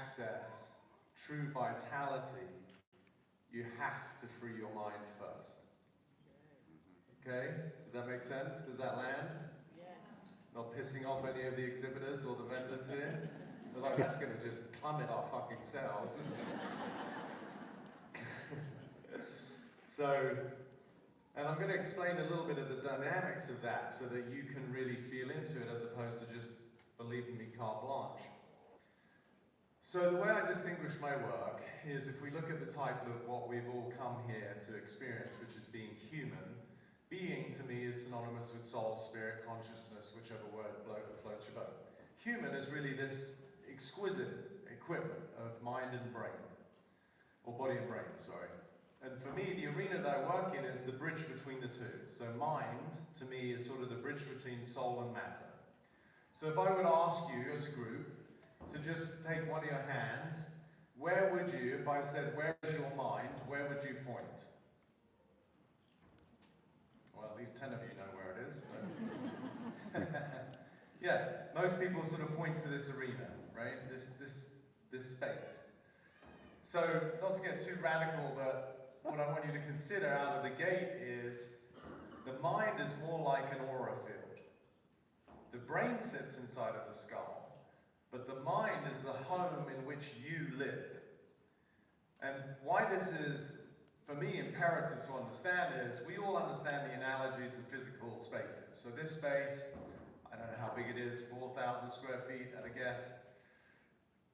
access true vitality, you have to free your mind first. Okay? Does that make sense? Does that land? Yes. Not pissing off any of the exhibitors or the vendors here? They're like, that's going to just plummet our fucking sales, isn't it? So, and I'm going to explain a little bit of the dynamics of that so that you can really feel into it as opposed to just believing me carte blanche. So the way I distinguish my work is if we look at the title of what we've all come here to experience, which is being human. Being to me is synonymous with soul, spirit, consciousness, whichever word floats your boat. Human is really this exquisite equipment of mind and brain, or body and brain, sorry. And for me, the arena that I work in is the bridge between the two. So mind, to me, is sort of the bridge between soul and matter. So if I would ask you as a group to just take one of your hands, where would you, if I said, where is your mind, where would you point? Well, at least 10 of you know where it is. But yeah, most people sort of point to this arena, right? This space. So, not to get too radical, but what I want you to consider out of the gate is the mind is more like an aura field. The brain sits inside of the skull, but the mind is the home in which you live. And why this is, for me, imperative to understand is we all understand the analogies of physical spaces. So this space, I don't know how big it is, 4,000 square feet at a guess.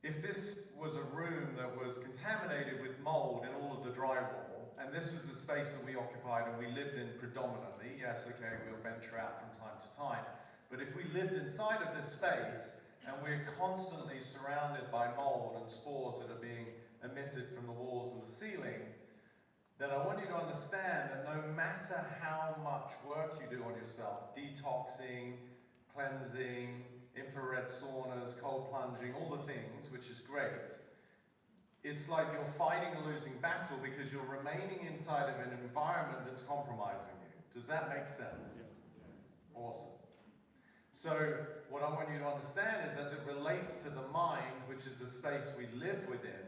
If this was a room that was contaminated with mold in all of the drywall, and this was the space that we occupied and we lived in predominantly, yes, okay, we'll venture out from time to time, but if we lived inside of this space and we're constantly surrounded by mold and spores that are being emitted from the walls and the ceiling, then I want you to understand that no matter how much work you do on yourself, detoxing, cleansing, infrared saunas, cold plunging, all the things, which is great, it's like you're fighting a losing battle because you're remaining inside of an environment that's compromising you. Does that make sense? Yes. Awesome. So what I want you to understand is as it relates to the mind, which is the space we live within,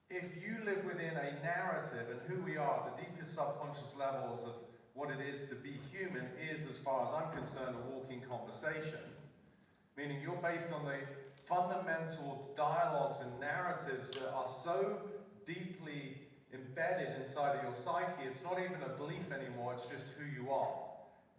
if you live within a narrative and who we are, the deepest subconscious levels of what it is to be human is, as far as I'm concerned, a walking conversation. Meaning you're based on the fundamental dialogues and narratives that are so deeply embedded inside of your psyche, it's not even a belief anymore, it's just who you are.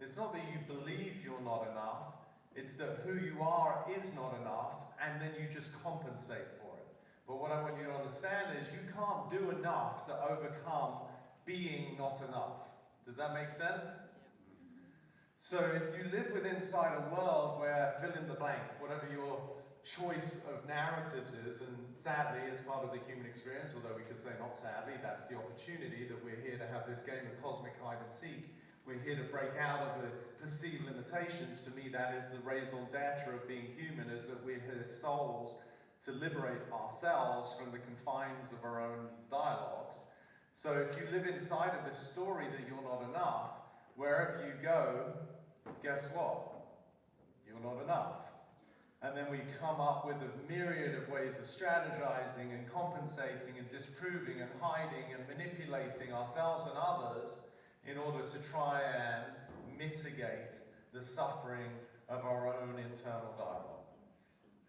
It's not that you believe you're not enough, it's that who you are is not enough, and then you just compensate for it. But what I want you to understand is you can't do enough to overcome being not enough. Does that make sense? So if you live within inside a world where fill in the blank, whatever your choice of narratives is, and sadly as part of the human experience, although we could say not sadly, that's the opportunity that we're here to have this game of cosmic hide and seek. We're here to break out of the perceived limitations. To me, that is the raison d'etre of being human, is that we're here as souls to liberate ourselves from the confines of our own dialogues. So if you live inside of this story that you're not enough, wherever you go, guess what? You're not enough. And then we come up with a myriad of ways of strategizing and compensating and disproving and hiding and manipulating ourselves and others in order to try and mitigate the suffering of our own internal dialogue.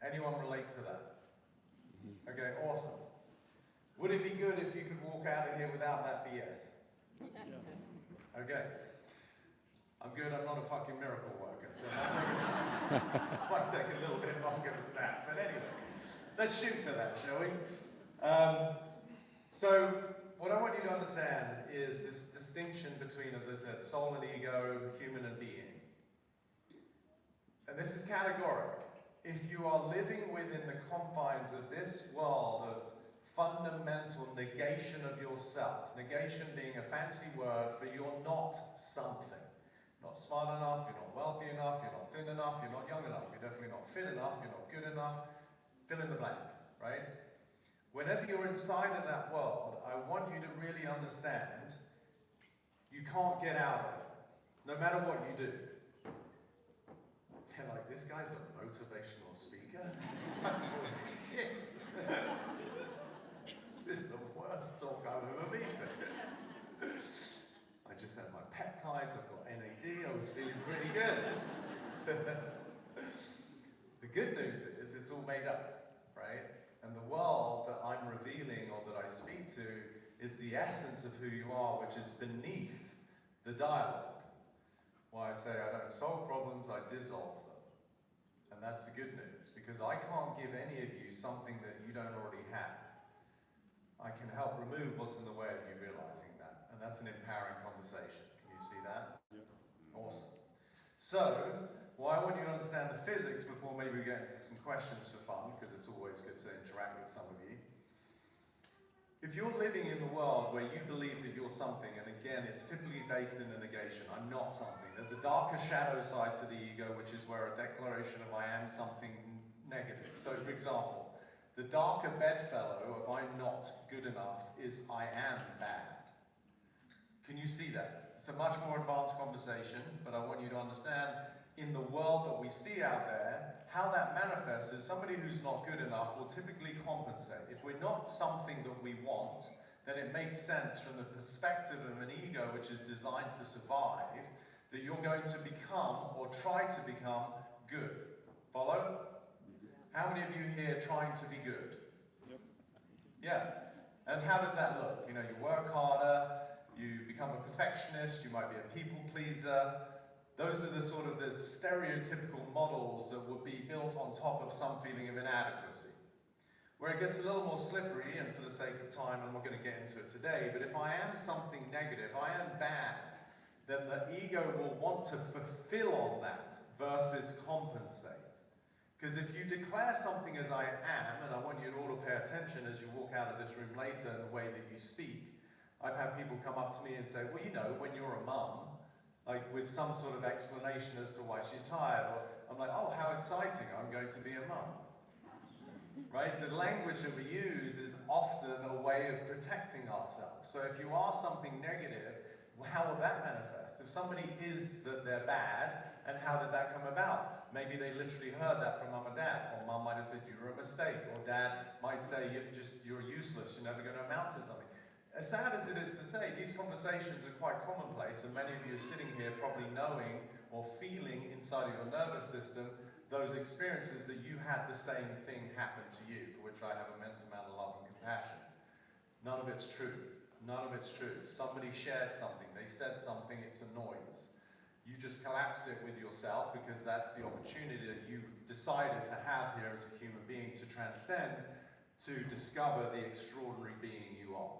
Anyone relate to that? Okay, awesome. Would it be good if you could walk out of here without that BS? Yeah. Okay. I'm good, I'm not a fucking miracle worker, so it might take a little bit longer than that. But anyway, let's shoot for that, shall we? So, what I want you to understand is this distinction between, as I said, soul and ego, human and being. And this is categoric. If you are living within the confines of this world of fundamental negation of yourself, negation being a fancy word for you're not something. You're not smart enough, you're not wealthy enough, you're not thin enough, you're not young enough, you're definitely not fit enough, you're not good enough, fill in the blank, right? Whenever you're inside of that world, I want you to really understand you can't get out of it, no matter what you do. You're like, this guy's a motivational speaker? Shit. This is the worst talk I've ever been to. I just had my peptides, I've got NAD, I was feeling pretty good. The good news is it's all made up, right? And the world that I'm revealing or that I speak to is the essence of who you are, which is beneath the dialogue. Why I say I don't solve problems, I dissolve them. And that's the good news, because I can't give any of you something that you don't already have. I can help remove what's in the way of you realizing that. And that's an empowering conversation. Can you see that? Yep. Awesome. So, well, I want you to understand the physics before maybe we get into some questions for fun, because it's always good to interact with some of you. If you're living in the world where you believe that you're something, and again, it's typically based in a negation, I'm not something. There's a darker shadow side to the ego, which is where a declaration of I am something negative. So, for example, the darker bedfellow of I'm not good enough is I am bad. Can you see that? It's a much more advanced conversation, but I want you to understand in the world that we see out there, how that manifests is somebody who's not good enough will typically compensate. If we're not something that we want, then it makes sense from the perspective of an ego which is designed to survive, that you're going to become or try to become good. Follow? How many of you here trying to be good? Yep. Yeah. And how does that look? You know, you work harder, you become a perfectionist, you might be a people pleaser. Those are the sort of the stereotypical models that would be built on top of some feeling of inadequacy. Where it gets a little more slippery, and for the sake of time, I'm not going to get into it today, but if I am something negative, I am bad, then the ego will want to fulfill on that versus compensate. Because if you declare something as I am, and I want you all to pay attention as you walk out of this room later in the way that you speak, I've had people come up to me and say, well, you know, when you're a mum, like with some sort of explanation as to why she's tired, or I'm like, oh, how exciting, I'm going to be a mum. Right? The language that we use is often a way of protecting ourselves. So if you are something negative, how will that manifest? If somebody is that they're bad, and how did that come about? Maybe they literally heard that from mum and dad, or mum might have said you're a mistake, or dad might say you're useless, you're never going to amount to something. As sad as it is to say, these conversations are quite commonplace, and many of you are sitting here probably knowing or feeling inside of your nervous system those experiences that you had the same thing happen to you, for which I have immense amount of love and compassion. None of it's true. None of it's true. Somebody shared something, they said something, it's a noise. You just collapsed it with yourself because that's the opportunity that you decided to have here as a human being to transcend, to discover the extraordinary being you are.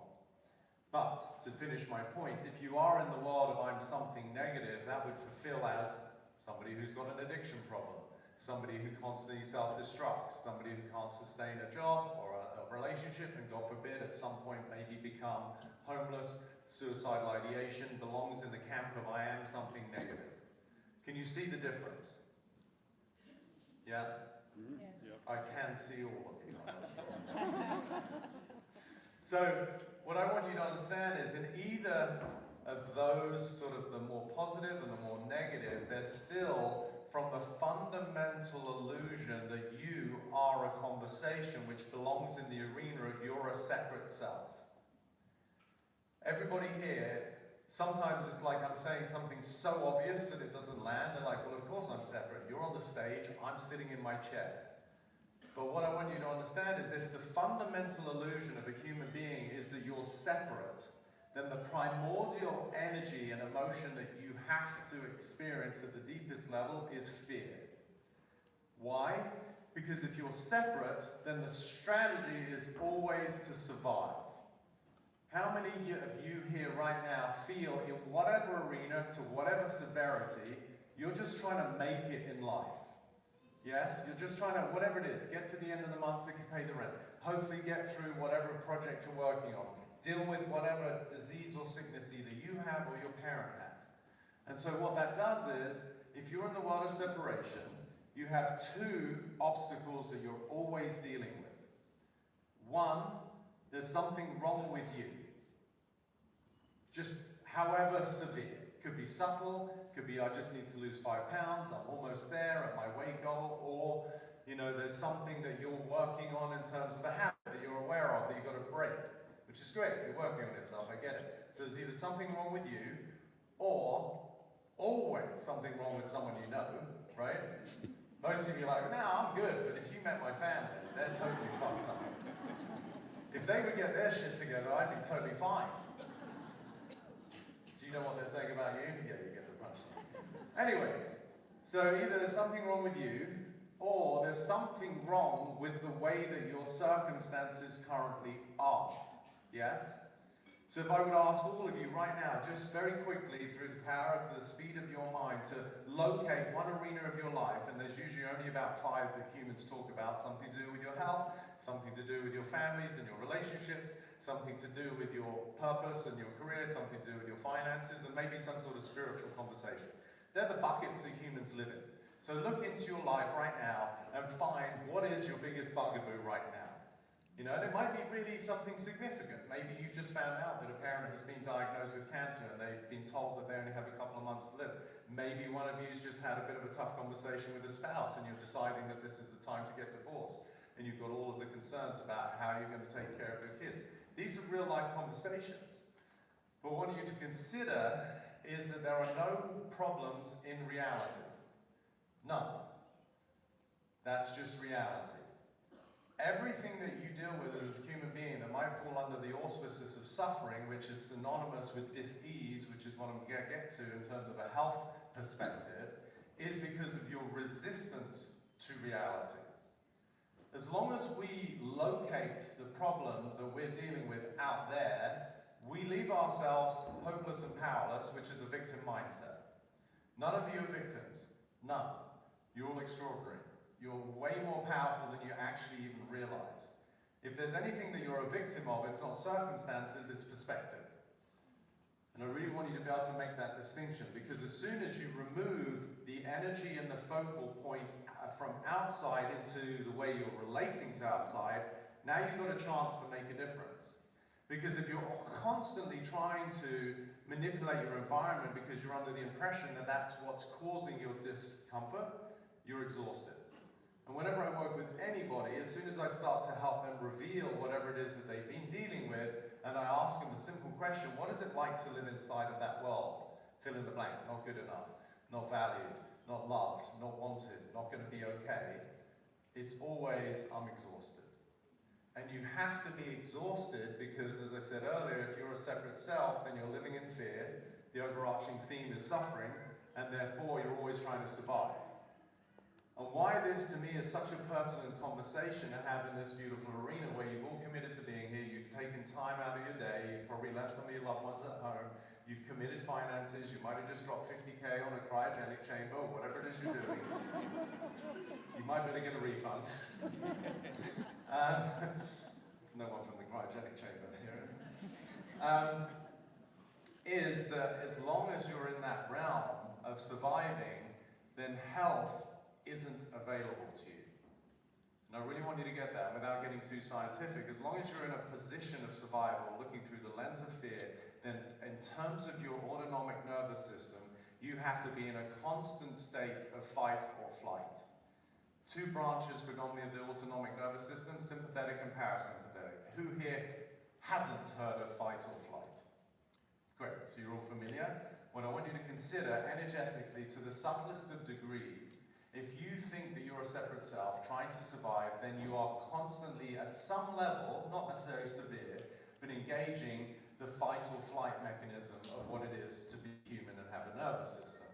But, to finish my point, if you are in the world of I'm something negative, that would fulfill as somebody who's got an addiction problem, somebody who constantly self-destructs, somebody who can't sustain a job or a relationship, and God forbid at some point maybe become homeless, suicidal ideation, belongs in the camp of I am something negative. Can you see the difference? Yes? Mm-hmm. Yes. Yep. I can see all of you. So, what I want you to understand is in either of those sort of the more positive and the more negative, they're still from the fundamental illusion that you are a conversation which belongs in the arena of you're a separate self. Everybody here, sometimes it's like I'm saying something so obvious that it doesn't land. They're like, well, of course I'm separate. You're on the stage, I'm sitting in my chair. But what I want you to understand is if the fundamental illusion of a human being is that you're separate, then the primordial energy and emotion that you have to experience at the deepest level is fear. Why? Because if you're separate, then the strategy is always to survive. How many of you here right now feel in whatever arena, to whatever severity, you're just trying to make it in life? Yes, you're just trying to, whatever it is, get to the end of the month that can pay the rent. Hopefully get through whatever project you're working on. Deal with whatever disease or sickness either you have or your parent has. And so what that does is, if you're in the world of separation, you have two obstacles that you're always dealing with. One, there's something wrong with you. Just however severe. It could be subtle, could be I just need to lose 5 pounds, I'm almost there at my weight goal, or you know, there's something that you're working on in terms of a habit that you're aware of that you've got to break, which is great, you're working on yourself, I get it. So there's either something wrong with you, or always something wrong with someone you know, right? Most of you are like, no, I'm good, but if you met my family, they're totally fucked up. If they would get their shit together, I'd be totally fine. Do you know what they're saying about you? Yeah, you get the punchline. Anyway, so either there's something wrong with you, or there's something wrong with the way that your circumstances currently are. Yes? So if I would ask all of you right now, just very quickly, through the power of the speed of your mind, to locate one arena of your life, and there's usually only about 5 that humans talk about, something to do with your health, something to do with your families and your relationships, something to do with your purpose and your career, something to do with your finances, and maybe some sort of spiritual conversation. They're the buckets that humans live in. So look into your life right now and find what is your biggest bugaboo right now. You know, there might be really something significant. Maybe you just found out that a parent has been diagnosed with cancer and they've been told that they only have a couple of months to live. Maybe one of you's just had a bit of a tough conversation with a spouse and you're deciding that this is the time to get divorced. And you've got all of the concerns about how you're going to take care of your kids. These are real life conversations. But what I want you to consider is that there are no problems in reality. None. That's just reality. Everything that you deal with as a human being that might fall under the auspices of suffering, which is synonymous with dis-ease, which is what I'm going to get to in terms of a health perspective, is because of your resistance to reality. As long as we locate the problem that we're dealing with out there, we leave ourselves hopeless and powerless, which is a victim mindset. None of you are victims. None. You're all extraordinary. You're way more powerful than you actually even realize. If there's anything that you're a victim of, it's not circumstances, it's perspective. And I really want you to be able to make that distinction, because as soon as you remove the energy and the focal point from outside into the way you're relating to outside, now you've got a chance to make a difference. Because if you're constantly trying to manipulate your environment because you're under the impression that that's what's causing your discomfort, you're exhausted. And whenever I work with anybody, as soon as I start to help them reveal whatever it is that they've been dealing with, and I ask them a simple question, what is it like to live inside of that world? Fill in the blank, not good enough, not valued, not loved, not wanted, not going to be okay. It's always, I'm exhausted. And you have to be exhausted because, as I said earlier, if you're a separate self, then you're living in fear. The overarching theme is suffering, and therefore you're always trying to survive. And why this to me is such a pertinent conversation to have in this beautiful arena where you've all committed to being here, you've taken time out of your day, you've probably left some of your loved ones at home, you've committed finances, you might have just dropped 50k on a cryogenic chamber, whatever it is you're doing. You might better get a refund. No one from the cryogenic chamber here, is that as long as you're in that realm of surviving, then health isn't available to you. And I really want you to get that without getting too scientific. As long as you're in a position of survival, looking through the lens of fear, then in terms of your autonomic nervous system, you have to be in a constant state of fight or flight. 2 branches predominantly of the autonomic nervous system, sympathetic and parasympathetic. Who here hasn't heard of fight or flight? Great, so you're all familiar. What I want you to consider energetically to the subtlest of degrees, if you think that you're a separate self trying to survive, then you are constantly at some level, not necessarily severe, but engaging the fight or flight mechanism of what it is to be human and have a nervous system.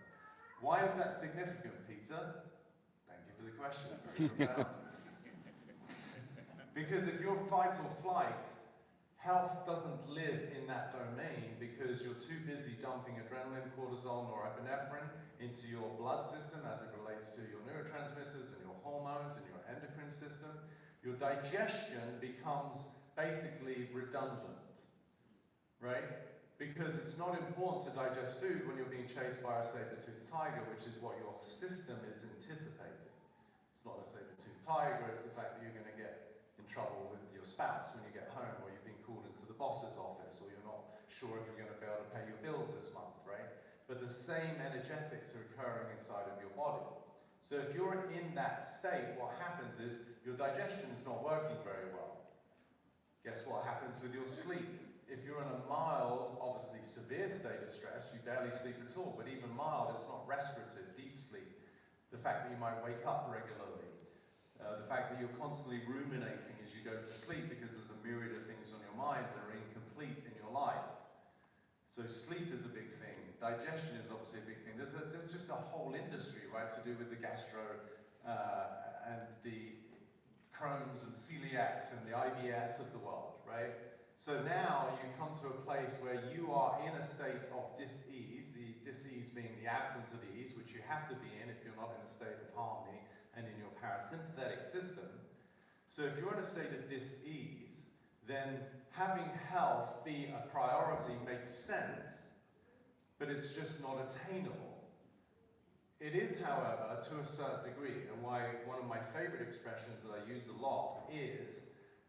Why is that significant, Peter? Thank you for the question. Because if you're fight or flight, health doesn't live in that domain because you're too busy dumping adrenaline, cortisol, norepinephrine into your blood system as it relates to your neurotransmitters and your hormones and your endocrine system. Your digestion becomes basically redundant, right? Because it's not important to digest food when you're being chased by a saber-toothed tiger, which is what your system is anticipating. It's not a saber-toothed tiger, it's the fact that you're going to get in trouble with your spouse when you get home, or you've been called into the boss's office, or you're not sure if you're going to be able to pay your bills this month, right? but the same energetics are occurring inside of your body. So if you're in that state, what happens is your digestion is not working very well. Guess what happens with your sleep? If you're in a mild, obviously severe state of stress, you barely sleep at all, but even mild, it's not restorative, deep sleep. The fact that you might wake up regularly, the fact that you're constantly ruminating as you go to sleep because there's a myriad of things on your mind that are incomplete in your life. So sleep is a big thing. Digestion is obviously a big thing. There's just a whole industry, right, to do with the gastro and the Crohn's and celiacs and the IBS of the world, right? So now you come to a place where you are in a state of dis-ease, the dis-ease being the absence of ease, which you have to be in if you're not in a state of harmony and in your parasympathetic system. So if you're in a state of dis-ease, then having health be a priority makes sense, but it's just not attainable. It is, however, to a certain degree, and why one of my favorite expressions that I use a lot is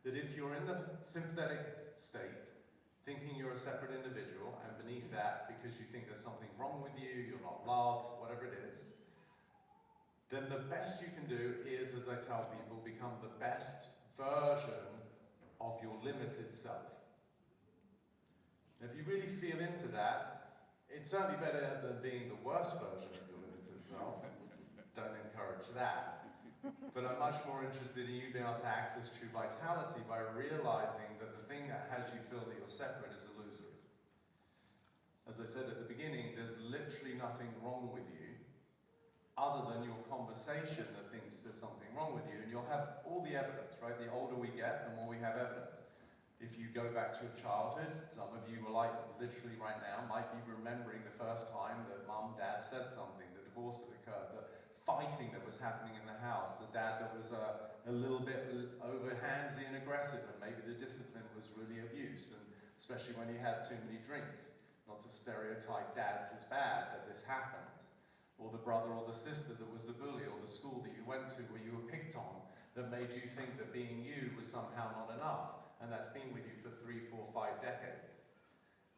that if you're in the sympathetic state, thinking you're a separate individual, and beneath that, because you think there's something wrong with you, you're not loved, whatever it is, then the best you can do is, as I tell people, become the best version of your limited self. And if you really feel into that, it's certainly better than being the worst version of your limited self. Don't encourage that. But I'm much more interested in you being able to access true vitality by realizing that the thing that has you feel that you're separate is illusory. As I said at the beginning, there's literally nothing wrong with you other than your conversation that thinks there's something wrong with you, and you'll have all the evidence, right? The older we get, the more we have evidence. If you go back to your childhood, some of you will, like, literally right now, might be remembering the first time that mum, dad said something, the divorce that occurred, the fighting that was happening in the house, the dad that was a little bit over-handsy and aggressive, and maybe the discipline was really abuse, and especially when he had too many drinks. Not to stereotype dads as bad, but this happens. Or the brother or the sister that was the bully, or the school that you went to where you were picked on, that made you think that being you was somehow not enough. And that's been with you for 3, 4, 5 decades.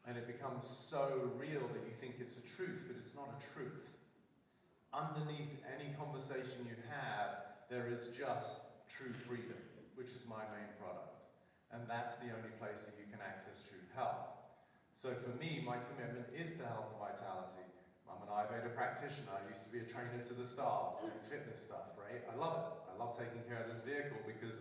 And it becomes so real that you think it's a truth, but it's not a truth. Underneath any conversation you have, there is just true freedom, which is my main product. And that's the only place that you can access true health. So for me, my commitment is to health and vitality. I'm an Ayurveda practitioner. I used to be a trainer to the stars, doing fitness stuff, right? I love it. I love taking care of this vehicle because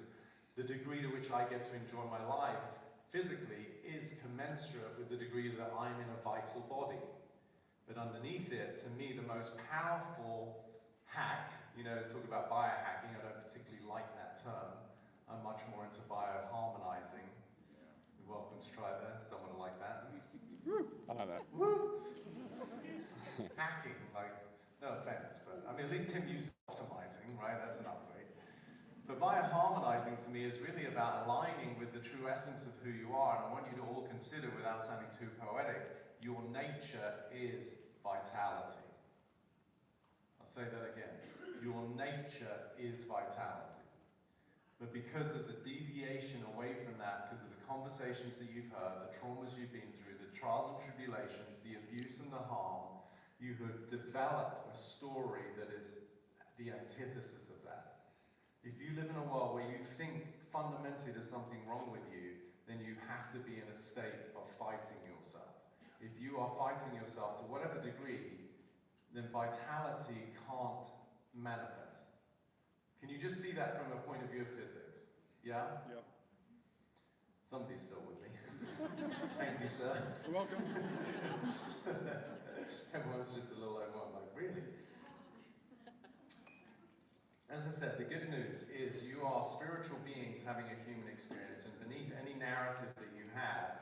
the degree to which I get to enjoy my life physically is commensurate with the degree that I'm in a vital body. But underneath it, to me, the most powerful hack, you know, talk about biohacking, I don't particularly like that term. I'm much more into bioharmonizing. You're welcome to try that. Someone will like that. I like that. Woo! Hacking, like, no offense, but I mean, at least Tim used optimizing, right? That's an upgrade. But bioharmonizing to me is really about aligning with the true essence of who you are, and I want you to all consider, without sounding too poetic, your nature is vitality. I'll say that again. Your nature is vitality. But because of the deviation away from that, because of the conversations that you've heard, the traumas you've been through, the trials and tribulations, the abuse and the harm, you have developed a story that is the antithesis of that. If you live in a world where you think fundamentally there's something wrong with you, then you have to be in a state of fighting yourself. If you are fighting yourself to whatever degree, then vitality can't manifest. Can you just see that from a point of view of physics? Yeah? Yep. Somebody's still with me. Thank you, sir. You're welcome. Everyone's just a little overwhelmed, like, really? As I said, the good news is you are spiritual beings having a human experience, and beneath any narrative that you have,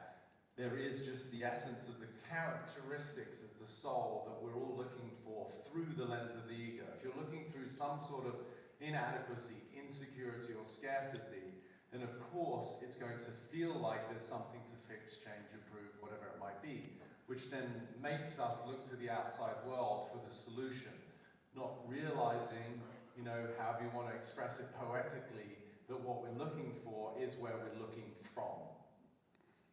there is just the essence of the characteristics of the soul that we're all looking for through the lens of the ego. If you're looking through some sort of inadequacy, insecurity, or scarcity, then of course it's going to feel like there's something to fix, change, improve, whatever it might be, which then makes us look to the outside world for the solution, not realizing, you know, however you want to express it poetically, that what we're looking for is where we're looking from.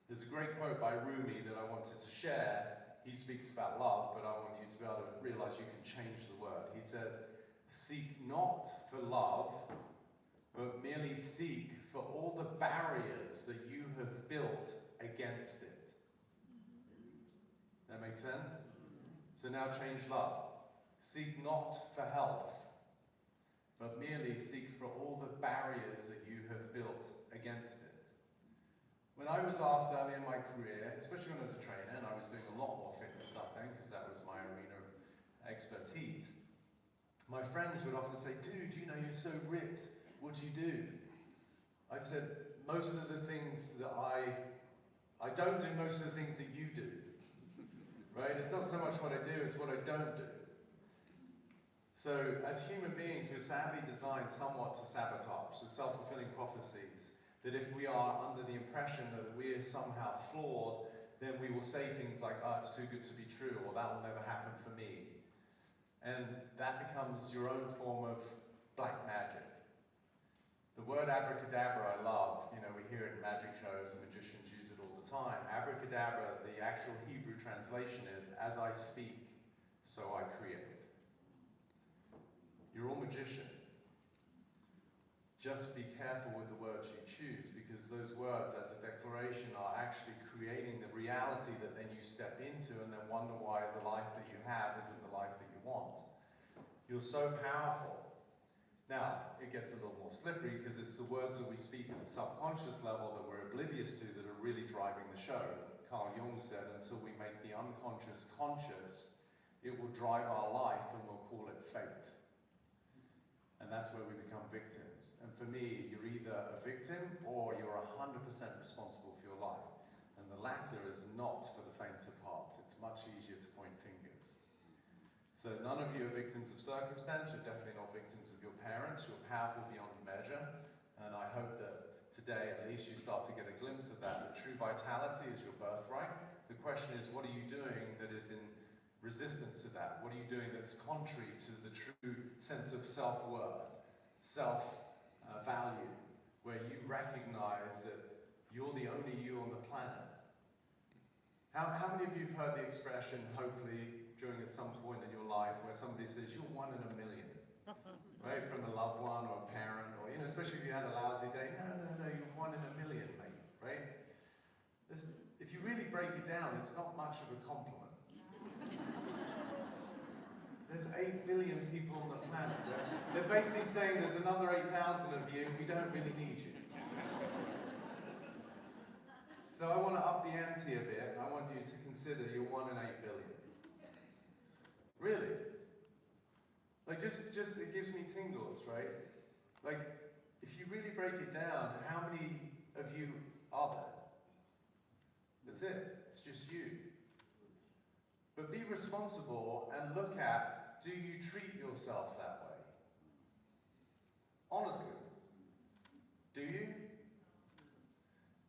There's a great quote by Rumi that I wanted to share, he speaks about love, but I want you to be able to realize you can change the word. He says, seek not for love, but merely seek for all the barriers that you have built against it. That makes sense? So now change love. Seek not for health, but merely seek for all the barriers that you have built against it. When I was asked early in my career, especially when I was a trainer, and I was doing a lot more fitness stuff then, because that was my arena of expertise, my friends would often say, dude, you know, you're so ripped, what do you do? I said, most of the things that I don't do most of the things that you do. Right? It's not so much what I do, it's what I don't do. So, as human beings, we're sadly designed somewhat to sabotage, the self-fulfilling prophecies, that if we are under the impression that we are somehow flawed, then we will say things like, oh, it's too good to be true, or that will never happen for me. And that becomes your own form of black magic. The word abracadabra I love, you know, we hear it in magic shows and magicians use it all the time. Abracadabra, the actual Hebrew translation is, as I speak, so I create. You're all magicians. Just be careful with the words you choose, because those words as a declaration are actually creating the reality that then you step into and then wonder why the life that you have isn't the life that you want. You're so powerful. Now, it gets a little more slippery because it's the words that we speak at the subconscious level that we're oblivious to that are really driving the show. Carl Jung said, until we make the unconscious conscious, it will drive our life and we'll call it fate. And that's where we become victims. And for me, you're either a victim or you're 100% responsible for your life. And the latter is not for the faint of heart. It's much easier to point fingers. So none of you are victims of circumstance. You're definitely not victims of your parents. You're powerful beyond measure. And I hope that today, at least, you start to get a glimpse of that. That true vitality is your birthright. The question is, what are you doing that is in resistance to that? What are you doing that's contrary to the true sense of self-worth, self-value, where you recognize that you're the only you on the planet? How many of you have heard the expression, hopefully, during at some point in your life, where somebody says, you're 1 in a million, right? From a loved one or a parent, or, you know, especially if you had a lousy day, no, you're 1 in a million, mate, right? If you really break it down, it's not much of a compliment. There's 8 billion people on the planet. They're basically saying there's another 8,000 of you, we don't really need you. So I want to up the ante a bit. I want you to consider you're 1 in 8 billion. Really? Like, just it gives me tingles, right? Like, if you really break it down, how many of you are there? That's it. It's just you. But be responsible and look at, do you treat yourself that way? Honestly. Do you?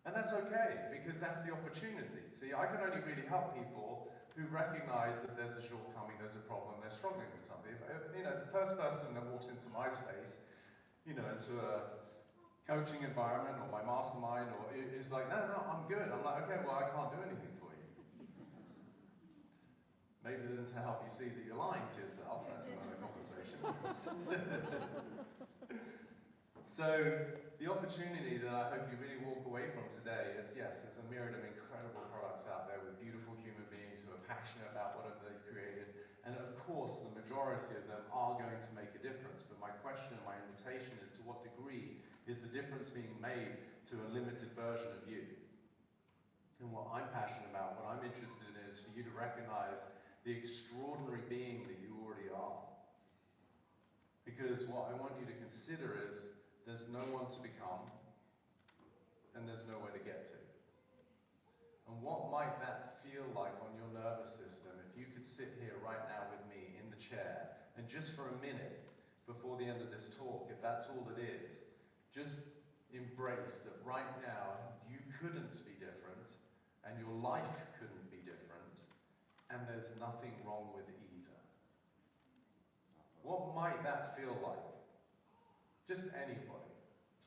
And that's okay, because that's the opportunity. See, I can only really help people who recognize that there's a shortcoming, there's a problem, they're struggling with something. If, you know, the first person that walks into my space, you know, into a coaching environment or my mastermind, or is like, no, I'm good. I'm like, okay, well, I can't do anything for you. Maybe then to help you see that you're lying to yourself, that's another conversation. So, the opportunity that I hope you really walk away from today is, yes, there's a myriad of incredible products out there with beautiful human beings who are passionate about what they've created, and of course, the majority of them are going to make a difference. But my question and my invitation is, to what degree is the difference being made to a limited version of you? And what I'm passionate about, what I'm interested in, is for you to recognize the extraordinary being that you already are. Because what I want you to consider is, there's no one to become, and there's nowhere to get to. And what might that feel like on your nervous system if you could sit here right now with me in the chair, and just for a minute before the end of this talk, if that's all it is, just embrace that right now you couldn't be different, and your life couldn't be different, and there's nothing wrong with either. What might that feel like? Just anybody.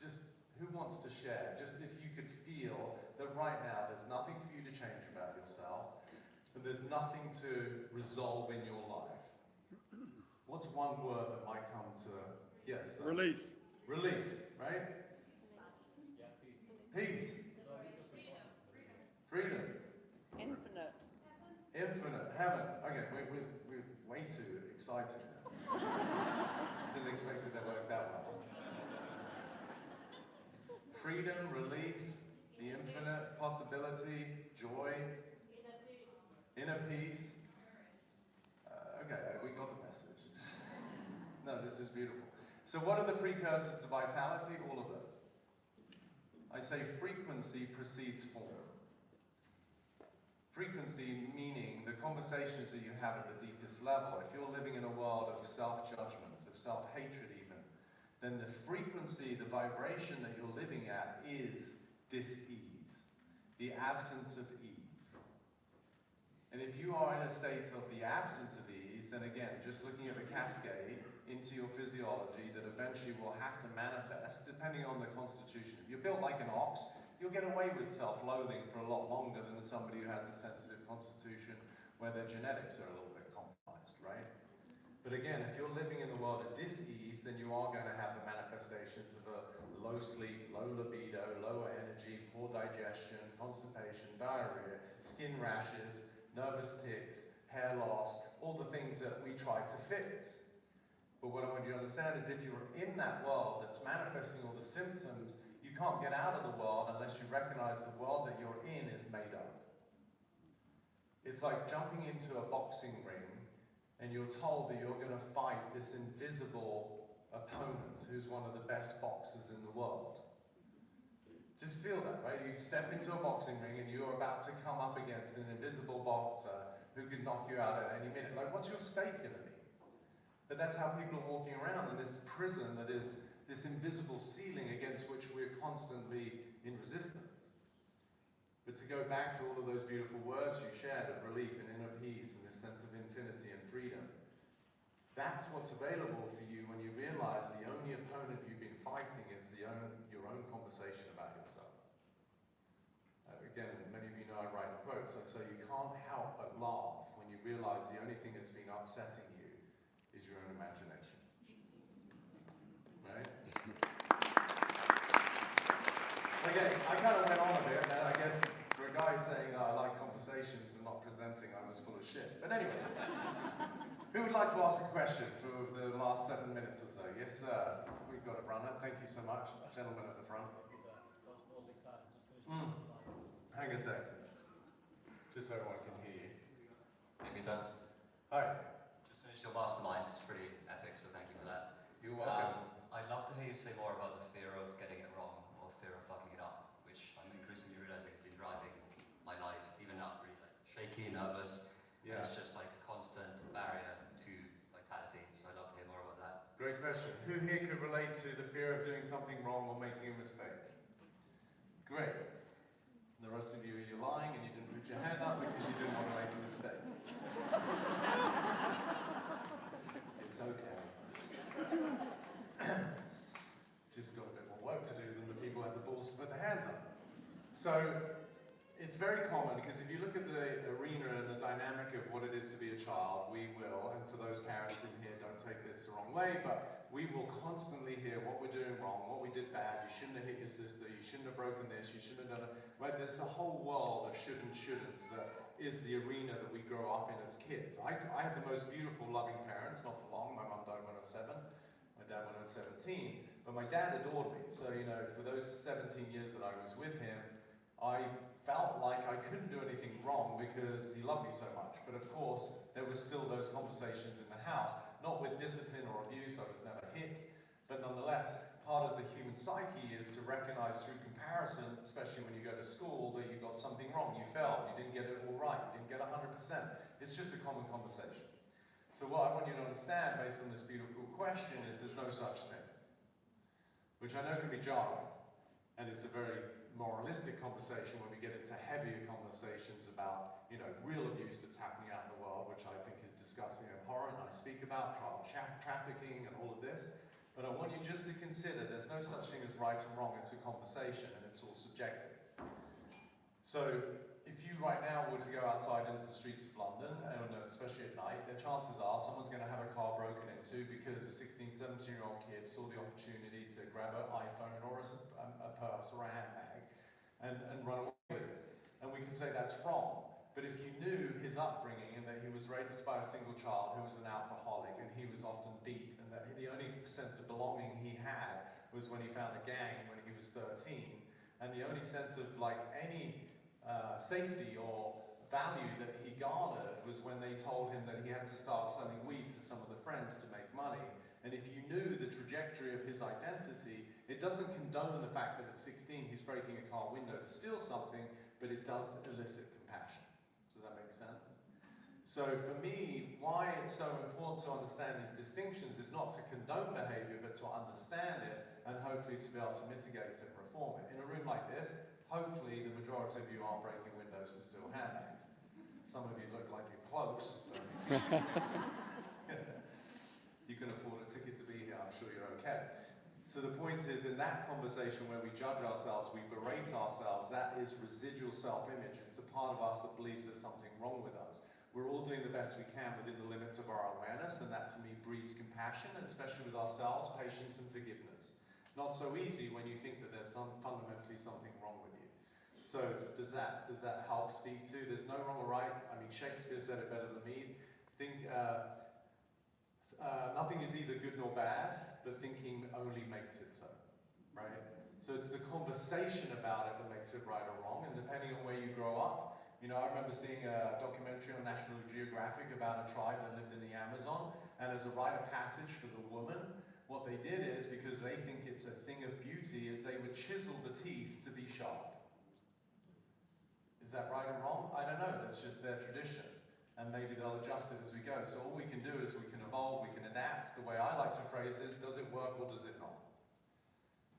Just who wants to share? Just if you could feel that right now there's nothing for you to change about yourself, and there's nothing to resolve in your life, what's one word that might come to, yes? Relief. Relief, right? Peace. Freedom. Infinite. Infinite. Heaven. Okay, we're way too excited now. Didn't expect it to work that well. Freedom, relief, the infinite, possibility, joy, inner peace. Okay, we got the message. No, this is beautiful. So what are the precursors to vitality? All of those. I say frequency precedes form. Frequency meaning the conversations that you have at the deepest level. If you're living in a world of self-judgment, of self-hatred even, then the frequency, the vibration that you're living at is dis-ease, the absence of ease. And if you are in a state of the absence of ease, then again, just looking at the cascade into your physiology that eventually will have to manifest, depending on the constitution. If you're built like an ox, you'll get away with self-loathing for a lot longer than somebody who has a sensitive constitution where their genetics are a little bit compromised, right? But again, if you're living in the world of dis-ease, then you are going to have the manifestations of a low sleep, low libido, lower energy, poor digestion, constipation, diarrhea, skin rashes, nervous tics, hair loss, all the things that we try to fix. But what I want you to understand is if you're in that world that's manifesting all the symptoms, you can't get out of the world unless you recognize the world that you're in is made up. It's like jumping into a boxing ring and you're told that you're going to fight this invisible opponent who's one of the best boxers in the world. Just feel that, right? You step into a boxing ring and you're about to come up against an invisible boxer who could knock you out at any minute. Like, what's your stake going to be? But that's how people are walking around in this prison that is this invisible ceiling against which we're constantly in resistance. But to go back to all of those beautiful words you shared of relief and inner peace and this sense of infinity and freedom, that's what's available for you when you realize the only opponent you've been fighting is your own conversation about yourself. Again, many of you know I write quotes, so you can't help but laugh when you realize the only thing that's been upsetting you is your own imagination. Right? Okay, I kind of went on a bit, and I guess for a guy saying that I like conversations and not presenting, I was full of shit. But anyway, who would like to ask a question for the last 7 minutes or so? Yes, sir. We've got a runner. Thank you so much. Gentleman at the front. Hang a sec. Just so everyone can hear you. Hey, Peter. Hi. Just finished your mastermind. It's pretty epic, so thank you for that. You're welcome. I'd love to hear you say more about the fear of getting it wrong or fear of fucking it up, which I'm increasingly realizing has been driving my life, even now, really like shaky, nervous. Yeah. It's just like a constant barrier to vitality. So I'd love to hear more about that. Great question. Who here could relate to the fear of doing something wrong or making a mistake? Great. The rest of you, you're lying and you didn't put your hand up because you didn't want to make a mistake. It's okay. Just got a bit more work to do than the people who had the balls to put their hands up. So it's very common because if you look at the arena and the dynamic of what it is to be a child, we will, and for those parents in here, don't take this the wrong way, but we will constantly hear what we're doing wrong, what we did bad, you shouldn't have hit your sister, you shouldn't have broken this, you shouldn't have done it. Right? There's a whole world of should and shouldn't that is the arena that we grow up in as kids. I had the most beautiful, loving parents, not for long. My mum died when I was 7, my dad when I was 17, but my dad adored me. So, you know, for those 17 years that I was with him, I felt like I couldn't do anything wrong because he loved me so much. But of course, there was still those conversations in the house, not with discipline or abuse, I was never hit, but nonetheless, part of the human psyche is to recognize through comparison, especially when you go to school, that you got something wrong, you failed, you didn't get it all right, you didn't get 100%. It's just a common conversation. So what I want you to understand, based on this beautiful question, is there's no such thing, which I know can be jarring, and it's a very moralistic conversation when we get into heavier conversations about, you know, real abuse that's happening out in the world, which I think is disgusting and abhorrent. I speak about child trafficking and all of this, but I want you just to consider there's no such thing as right and wrong. It's a conversation and it's all subjective. So if you right now were to go outside into the streets of London, and especially at night, the chances are someone's going to have a car broken into because a 16, 17-year-old kid saw the opportunity to grab an iPhone or a purse or a handbag and run away with it. And we can say that's wrong. But if you knew his upbringing and that he was raised by a single child who was an alcoholic and he was often beat and that the only sense of belonging he had was when he found a gang when he was 13, and the only sense of like any safety or value that he garnered was when they told him that he had to start selling weed to some of the friends to make money. And if you knew the trajectory of his identity, it doesn't condone the fact that at 16 he's breaking a car window to steal something, but it does elicit compassion. Does that make sense? So for me, why it's so important to understand these distinctions is not to condone behavior, but to understand it and hopefully to be able to mitigate it and reform it. In a room like this, hopefully the majority of you aren't breaking windows to steal handbags. Some of you look like you're close. You can afford a ticket to be here, I'm sure you're okay. So the point is, in that conversation where we judge ourselves, we berate ourselves, that is residual self-image. It's the part of us that believes there's something wrong with us. We're all doing the best we can within the limits of our awareness, and that to me breeds compassion, and especially with ourselves, patience and forgiveness. Not so easy when you think that there's fundamentally something wrong with you. So does that help speak to? There's no wrong or right. I mean, Shakespeare said it better than me. Nothing is either good nor bad, but thinking only makes it so, right? So it's the conversation about it that makes it right or wrong, and depending on where you grow up. You know, I remember seeing a documentary on National Geographic about a tribe that lived in the Amazon, and as a rite of passage for the woman, what they did is, because they think it's a thing of beauty, is they would chisel the teeth to be sharp. Is that right or wrong? I don't know, that's just their tradition. And maybe they'll adjust it as we go. So all we can do is we can evolve, we can adapt. The way I like to phrase it, does it work or does it not?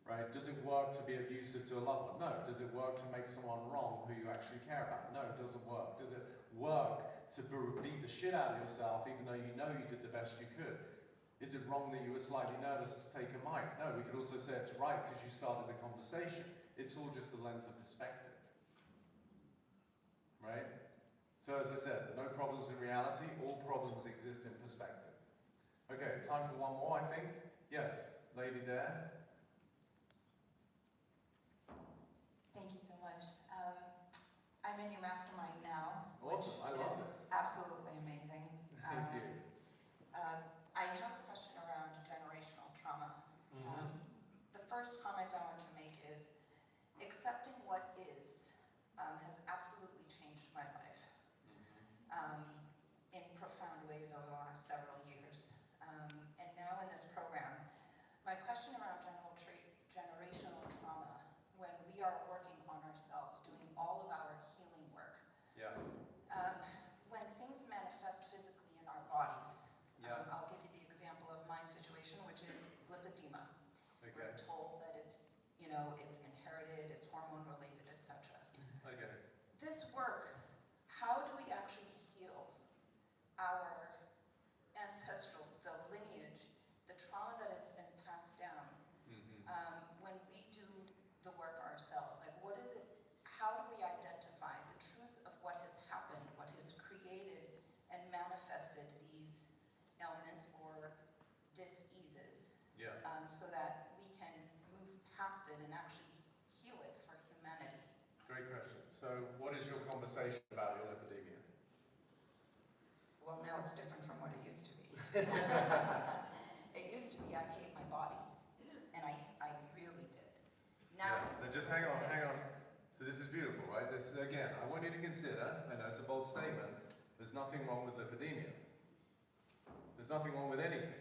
Right? Does it work to be abusive to a loved one? No. Does it work to make someone wrong who you actually care about? No, it doesn't work. Does it work to beat the shit out of yourself even though you know you did the best you could? Is it wrong that you were slightly nervous to take a mic? No, we could also say it's right because you started the conversation. It's all just the lens of perspective. Right? So as I said, no problems in reality, all problems exist in perspective. Okay, time for one more, I think. Yes, lady there. Thank you so much. I'm in your mastermind now. Awesome, I love this. Absolutely amazing. Thank you. I have a question around generational trauma. The first comment I want to make is accepting what is has absolutely changed my life in profound ways over the last several years. And now in this program, my question around generational trauma, when we are working on ourselves, doing all of our healing work, when things manifest physically in our bodies, I'll give you the example of my situation, which is lipedema. Okay. We're told that it's, you know, it's inherited, it's hormone related, etc. Okay. This work, how do we actually heal our ancestral, the lineage, the trauma that has been passed down when we do the work ourselves? Like, what is it, how do we identify the truth of what has happened, what has created and manifested these ailments or dis-eases, so that we can move past it and actually heal it for humanity? Great question. So what is your conversation about your lipidemia? Well, now it's different from what it used to be. It used to be I hate my body, and I really did. Now So just hang on. So this is beautiful, right? This, again, I want you to consider, I know it's a bold statement, there's nothing wrong with lipidemia. There's nothing wrong with anything.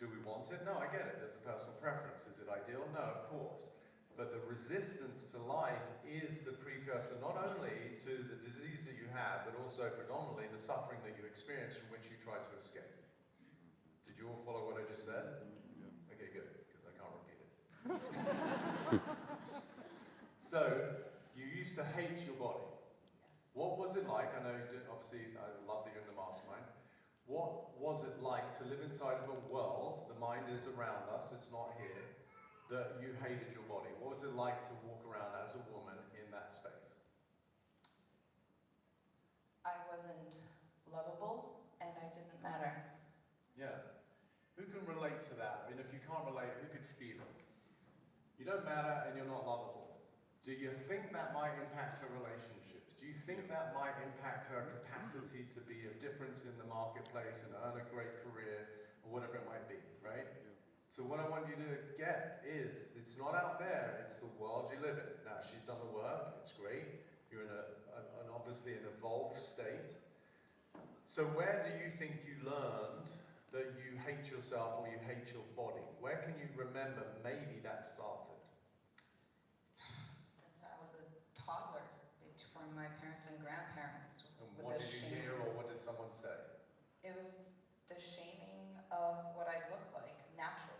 Do we want it? No, I get it. There's a personal preference. Is it ideal? No, of course. But the resistance to life is the precursor not only to the disease that you have, but also predominantly the suffering that you experience from which you try to escape. Did you all follow what I just said? Okay, good, because I can't repeat it. So, you used to hate your body. What was it like? I know, obviously, I love that you're in the mastermind. What was it like to live inside of a world, the mind is around us, it's not here, that you hated your body? What was it like to walk around as a woman in that space? I wasn't lovable and I didn't matter. Yeah. Who can relate to that? I mean, if you can't relate, who could feel it? You don't matter and you're not lovable. Do you think that might impact her relationships? Do you think that might impact her capacity to be of difference in the marketplace and earn a great career or whatever it might be, right? So what I want you to get is, it's not out there, it's the world you live in. Now, she's done the work, it's great. You're in an obviously an evolved state. So where do you think you learned that you hate yourself or you hate your body? Where can you remember maybe that started? Since I was a toddler, from my parents and grandparents. And what did you hear or what did someone say? It was the shaming of what I look like naturally.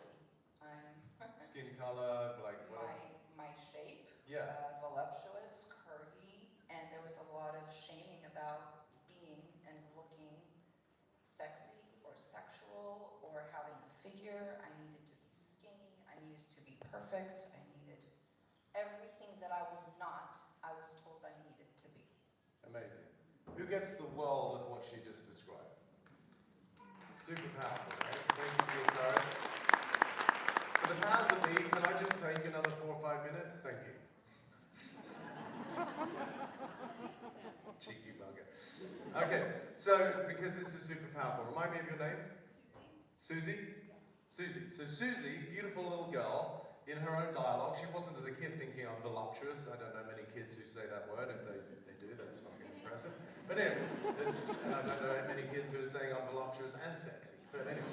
Skin color, like what? My shape, Yeah. voluptuous, curvy, and there was a lot of shaming about being and looking sexy or sexual or having a figure. I needed to be skinny, I needed to be perfect, I needed everything that I was not, I was told I needed to be. Amazing. Who gets the world of what she just described? Super powerful, right? Thank you for your courage. For the powers that be, can I just take another 4 or 5 minutes? Thank you. Cheeky bugger. Okay, so because this is super powerful, remind me of your name? Susie? Susie. So Susie, beautiful little girl, in her own dialogue, she wasn't as a kid thinking I'm voluptuous. I don't know many kids who say that word. If they do, that's fucking impressive. But anyway, I don't know many kids who are saying I'm voluptuous and sexy. But anyway,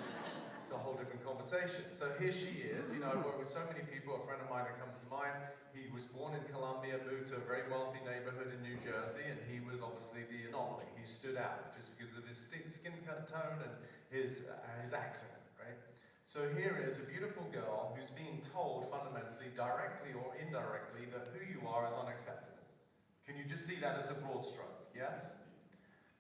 it's a whole different conversation. So here she is. You know, I work with so many people. A friend of mine that comes to mind, he was born in Colombia, moved to a very wealthy neighborhood in New Jersey, and he was obviously the anomaly. He stood out just because of his skin tone and his accent, right? So here is a beautiful girl who's being told fundamentally, directly or indirectly, that who you are is unacceptable. Can you just see that as a broad stroke? Yes?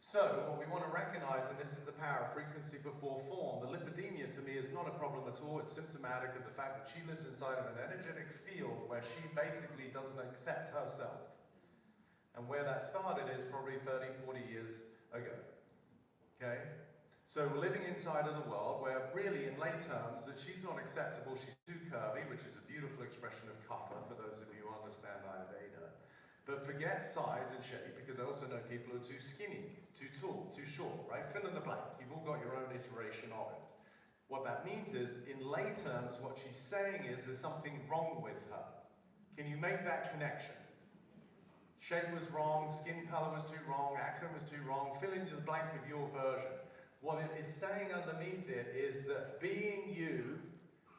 So what we want to recognize, and this is the power of frequency before form, the lipidemia to me is not a problem at all. It's symptomatic of the fact that she lives inside of an energetic field where she basically doesn't accept herself. And where that started is probably 30, 40 years ago. Okay? So we're living inside of the world where really in lay terms that she's not acceptable, she's too curvy, which is a beautiful expression of kapha for those of you who understand Ayurveda. But forget size and shape, because I also know people who are too skinny, too tall, too short, right? Fill in the blank. You've all got your own iteration of it. What that means is, in lay terms, what she's saying is there's something wrong with her. Can you make that connection? Shape was wrong, skin color was too wrong, accent was too wrong, fill in the blank of your version. What it is saying underneath it is that being you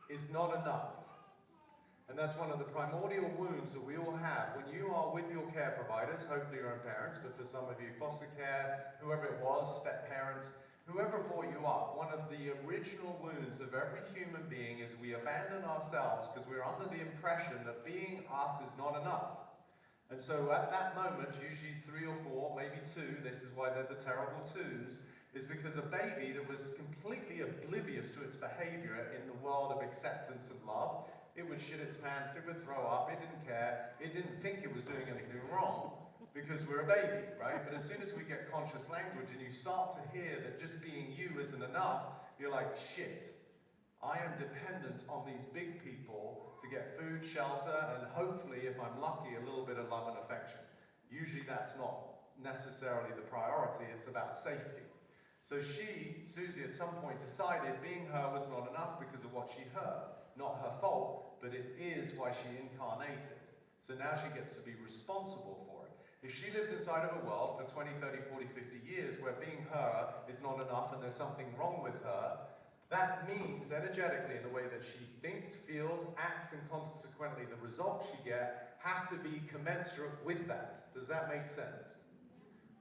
is not enough. And that's one of the primordial wounds that we all have. When you are with your care providers, hopefully your own parents, but for some of you, foster care, whoever it was, step parents, whoever brought you up, one of the original wounds of every human being is we abandon ourselves because we're under the impression that being us is not enough. And so at that moment, usually 3 or 4, maybe 2, this is why they're the terrible 2s, is because a baby that was completely oblivious to its behavior in the world of acceptance and love, it would shit its pants, it would throw up, it didn't care, it didn't think it was doing anything wrong, because we're a baby, right? But as soon as we get conscious language and you start to hear that just being you isn't enough, you're like, shit, I am dependent on these big people to get food, shelter, and hopefully, if I'm lucky, a little bit of love and affection. Usually that's not necessarily the priority, it's about safety. So she, Susie, at some point decided being her was not enough because of what she heard. Not her fault, but it is why she incarnated. So now she gets to be responsible for it. If she lives inside of a world for 20, 30, 40, 50 years where being her is not enough and there's something wrong with her, that means energetically in the way that she thinks, feels, acts, and consequently the results she gets have to be commensurate with that. Does that make sense?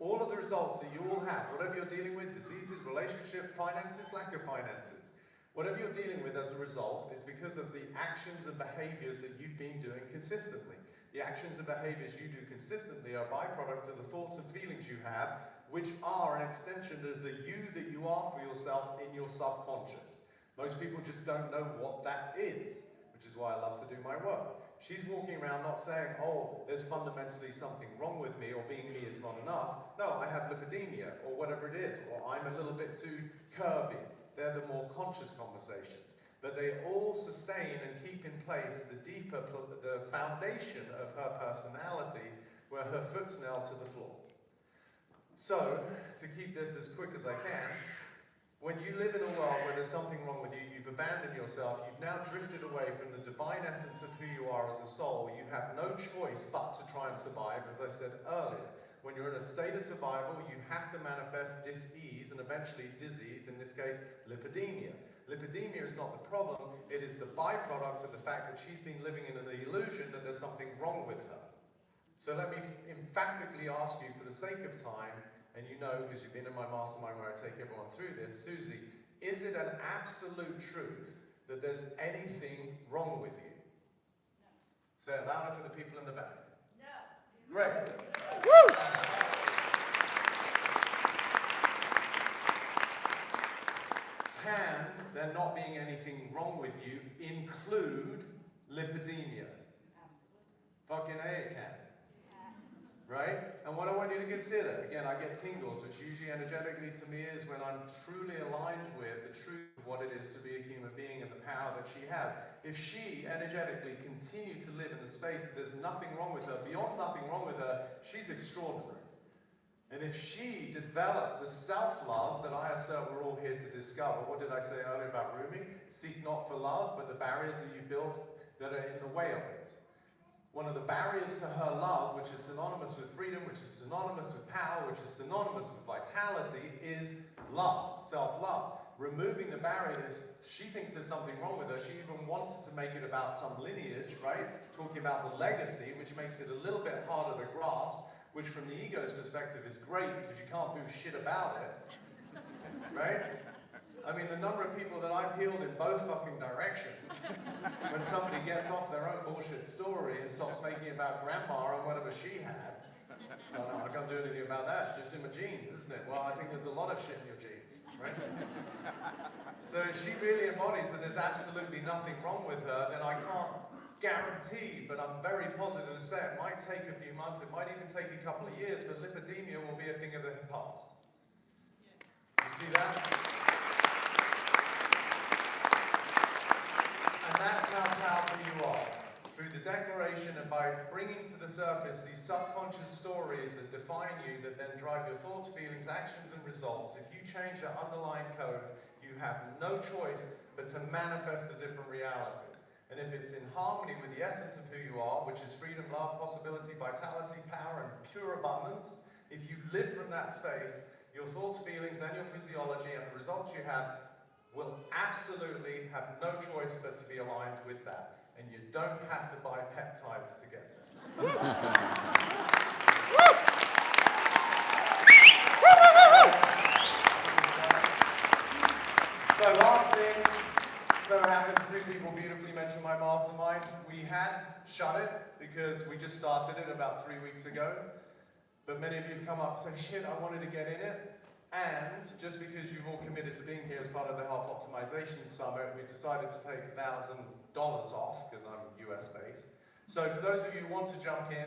All of the results that you all have, whatever you're dealing with, diseases, relationship, finances, lack of finances, whatever you're dealing with as a result is because of the actions and behaviors that you've been doing consistently. The actions and behaviors you do consistently are a byproduct of the thoughts and feelings you have, which are an extension of the you that you are for yourself in your subconscious. Most people just don't know what that is, which is why I love to do my work. She's walking around not saying, oh, there's fundamentally something wrong with me, or being me is not enough. No, I have lipidemia, or whatever it is, or I'm a little bit too curvy. They're the more conscious conversations. But they all sustain and keep in place the foundation of her personality, where her foot's nailed to the floor. So, to keep this as quick as I can, when you live in a world where there's something wrong with you, you've abandoned yourself, you've now drifted away from the divine essence of who you are as a soul, you have no choice but to try and survive, as I said earlier. When you're in a state of survival, you have to manifest dis-ease and eventually disease, in this case, lipidemia. Lipidemia is not the problem, it is the byproduct of the fact that she's been living in the illusion that there's something wrong with her. So let me emphatically ask you, for the sake of time, and you know, because you've been in my mastermind where I take everyone through this, Susie, is it an absolute truth that there's anything wrong with you? No. Say it louder for the people in the back. No. Great. Woo! Can there not being anything wrong with you include lipidemia? Absolutely. Fucking A, it can. Right? And what I want you to consider, again, I get tingles, which usually energetically to me is when I'm truly aligned with the truth of what it is to be a human being and the power that she has. If she energetically continued to live in the space that there's nothing wrong with her, beyond nothing wrong with her, she's extraordinary. And if she developed the self-love that I assert we're all here to discover, what did I say earlier about Rumi? Seek not for love, but the barriers that you've built that are in the way of it. One of the barriers to her love, which is synonymous with freedom, which is synonymous with power, which is synonymous with vitality, is love, self-love. Removing the barriers, she thinks there's something wrong with her. She even wanted to make it about some lineage, right? Talking about the legacy, which makes it a little bit harder to grasp, which from the ego's perspective is great because you can't do shit about it, right? I mean, the number of people that I've healed in both fucking directions, when somebody gets off their own bullshit story and stops making it about grandma and whatever she had, no, I can't do anything about that, it's just in my genes, isn't it? Well, I think there's a lot of shit in your genes, right? So if she really embodies that there's absolutely nothing wrong with her, then I can't guarantee, but I'm very positive to say it might take a few months, it might even take a couple of years, but lipidemia will be a thing of the past. You see that? And that's how powerful you are. Through the declaration and by bringing to the surface these subconscious stories that define you, that then drive your thoughts, feelings, actions, and results, if you change that underlying code, you have no choice but to manifest a different reality. And if it's in harmony with the essence of who you are, which is freedom, love, possibility, vitality, power, and pure abundance, if you live from that space, your thoughts, feelings, and your physiology and the results you have will absolutely have no choice but to be aligned with that. And you don't have to buy peptides to get there. So last thing, so it happens two people beautifully mentioned my mastermind. We had shut it because we just started it about 3 weeks ago. But many of you have come up and said, shit, I wanted to get in it. And just because you've all committed to being here as part of the Health Optimization Summit, we decided to take $1,000 off, because I'm US based. So for those of you who want to jump in,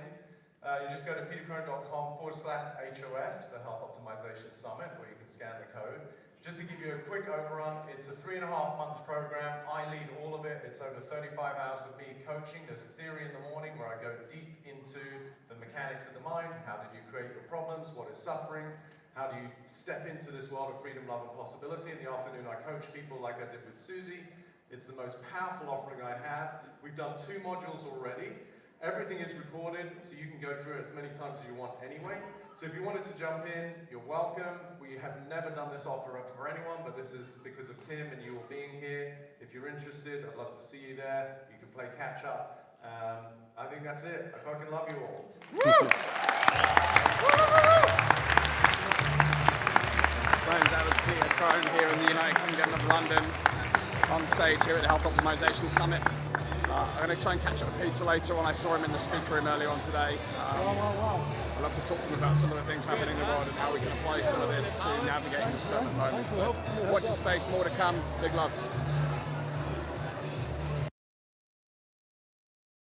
you just go to petercrone.com/HOS for Health Optimization Summit, where you can scan the code. Just to give you a quick overrun, it's a 3.5-month program. I lead all of it. It's over 35 hours of me coaching. There's theory in the morning where I go deep into the mechanics of the mind. How did you create your problems? What is suffering? How do you step into this world of freedom, love, and possibility? In the afternoon, I coach people like I did with Susie. It's the most powerful offering I have. We've done 2 modules already. Everything is recorded, so you can go through it as many times as you want anyway. So if you wanted to jump in, you're welcome. We have never done this offer up for anyone, but this is because of Tim and you all being here. If you're interested, I'd love to see you there. You can play catch up. I think that's it. I fucking love you all. Woo! Friends, that was Peter Crone here in the United Kingdom of London, on stage here at the Health Optimization Summit. I'm going to try and catch up with Peter later on. I saw him in the speaker room earlier on today. I'd love to talk to him about some of the things happening in the world and how we can apply some of this to navigating this present moment. So watch the space, more to come. Big love.